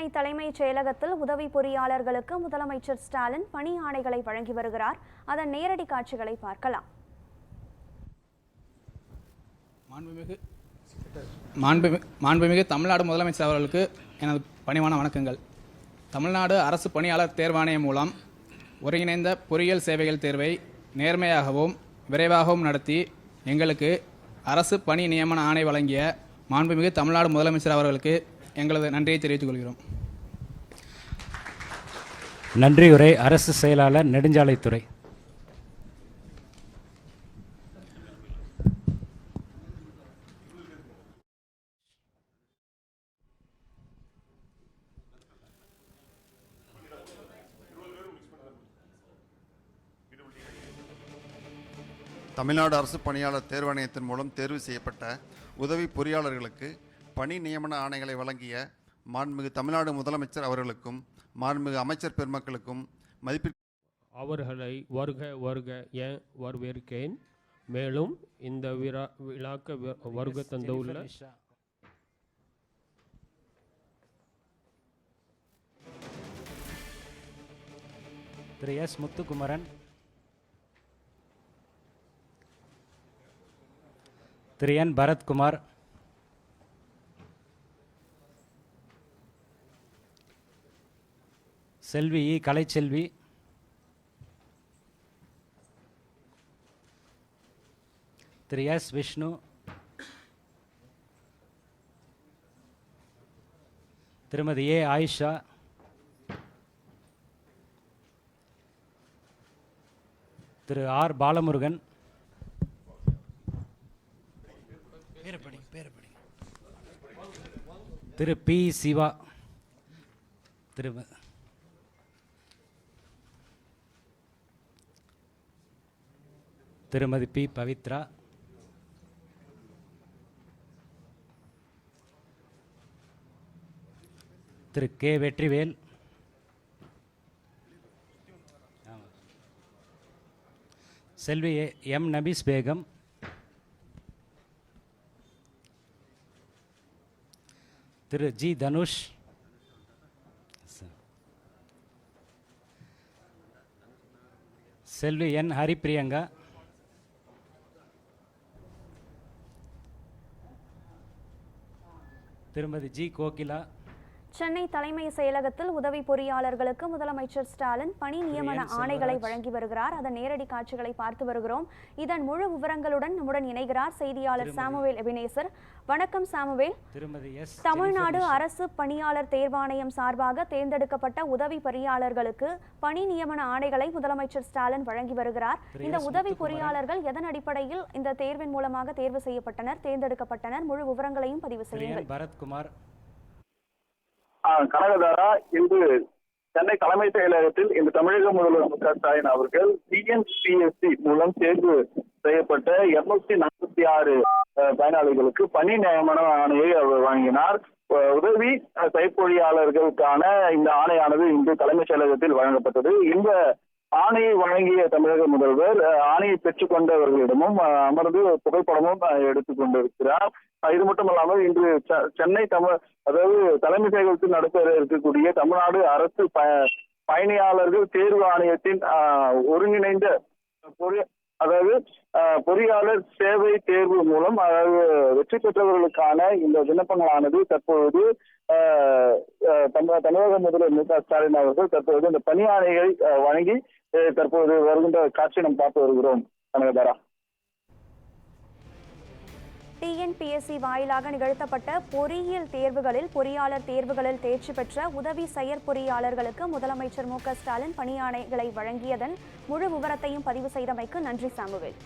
சென்னை தலைமைச் செயலகத்தில் உதவி பொறியாளர்களுக்கு முதலமைச்சர் ஸ்டாலின் பணி ஆணைகளை வழங்கி வருகிறார். அதன் நேரடி காட்சிகளை பார்க்கலாம். மாண்புமிகு தமிழ்நாடு முதலமைச்சர் அவர்களுக்கு எனது பணிவான வணக்கங்கள். தமிழ்நாடு அரசு பணியாளர் தேர்வாணையம் மூலம் ஒருங்கிணைந்த பொறியியல் சேவைகள் தேர்வை நேர்மையாகவும் விரைவாகவும் நடத்தி எங்களுக்கு அரசு பணி நியமன ஆணை வழங்கிய மாண்புமிகு தமிழ்நாடு முதலமைச்சர் அவர்களுக்கு எங்களது நன்றியை தெரிவித்துக் கொள்கிறோம். நன்றியுரை அரசு செயலாளர் நெடுஞ்சாலைத்துறை. தமிழ்நாடு அரசு பணியாளர் தேர்வாணையத்தின் மூலம் தேர்வு செய்யப்பட்ட உதவி பொறியாளர்களுக்கு பணி நியமன ஆணைகளை வழங்கிய மாண்புமிகு தமிழ்நாடு முதலமைச்சர் அவர்களுக்கும் மாண்புமிகு அமைச்சர் பெருமக்களுக்கும் மதிப்பிற்கு அவர்களை வருக வருக என வரவேற்கிறேன். மேலும் இந்த விழாக்கு வருகை தந்துள்ள திரு எஸ் முத்துக்குமரன், திரு என் பரத்குமார், செல்வி இ கலைச்செல்வி, திரு எஸ் விஷ்ணு, திருமதி ஏ ஆயிஷா, திரு ஆர் பாலமுருகன், திரு பி சிவா, திருமதி பி பவித்ரா, திரு கே வெற்றிவேல், செல்வி எம் நபீஸ் பேகம், திரு ஜி தனுஷ், செல்வி என் ஹரிப்பிரியங்கா, திருமதி ஜி கோகிலா. சென்னை தலைமை செயலகத்தில் உதவி பொறியாளர்களுக்கு முதலமைச்சர் ஸ்டாலின் பணி நியமன ஆணைகளை வழங்கி வருகிறார். அதன் நேரடி காட்சிகளை பார்த்து வருகிறோம். இதன் முழு விவரங்களுடன் நம்முடன் இணைகிறார் செய்தியாளர் சாமுவேல் எபினேசர். வணக்கம் சாமுவேல். தமிழ்நாடு அரசு பணியாளர் தேர்வாணையம் சார்பாக தேர்ந்தெடுக்கப்பட்ட உதவி பொறியாளர்களுக்கு பணி நியமன ஆணைகளை முதலமைச்சர் ஸ்டாலின் வழங்கி வருகிறார். இந்த உதவி பொறியாளர்கள் எதன் அடிப்படையில் இந்த தேர்வின் மூலமாக தேர்வு செய்யப்பட்டனர், தேர்ந்தெடுக்கப்பட்டனர்? முழு விவரங்களையும் பதிவு செய்யுங்கள். பரத்குமார். கனகதாரா, இன்று சென்னை தலைமை செயலகத்தில் இந்த தமிழக முதல்வர் மு க ஸ்டாலின் அவர்கள் டிஎன்பிஎஸ்சி மூலம் தேர்வு செய்யப்பட்ட 246 பயனாளிகளுக்கு பணி நியமன ஆணையை அவர் வழங்கினார். உதவி செயற்பொழியாளர்களுக்கான இந்த ஆணையானது இன்று தலைமைச் செயலகத்தில் வழங்கப்பட்டது. இந்த ஆணையை வழங்கிய தமிழக முதல்வர் ஆணையை பெற்றுக் கொண்டவர்களிடமும் அமர்ந்து புகைப்படமும் எடுத்துக் கொண்டிருக்கிறார். இது மட்டுமல்லாமல் இன்று சென்னை அதாவது தலைமை செயலகத்தில் நடைபெற இருக்கக்கூடிய தமிழ்நாடு அரசு பயணியாளர்கள் தேர்வு ஆணையத்தின் ஒருங்கிணைந்த பொறியாளர் சேவை தேர்வு மூலம் அதாவது வெற்றி பெற்றவர்களுக்கான இந்த விண்ணப்பங்களானது தற்பொழுது தமிழக முதல்வர் மு க ஸ்டாலின் அவர்கள் தற்போது இந்த பணி ஆணையை வழங்கி தற்போது வருகின்ற காட்சி நாம் பார்த்து வருகிறோம். கனகதாரா, டிஎன்பிஎஸ்சி வாயிலாக நிகழ்த்தப்பட்ட பொறியியல் தேர்வுகளில் பொறியாளர் தேர்வுகளில் தேர்ச்சி பெற்ற உதவி செயற்பொறியாளர்களுக்கு முதலமைச்சர் மு க ஸ்டாலின் பணி ஆணைகளை வழங்கியதன் முழு விவரத்தையும் பதிவு செய்தமைக்கு நன்றி சாமுவேல்.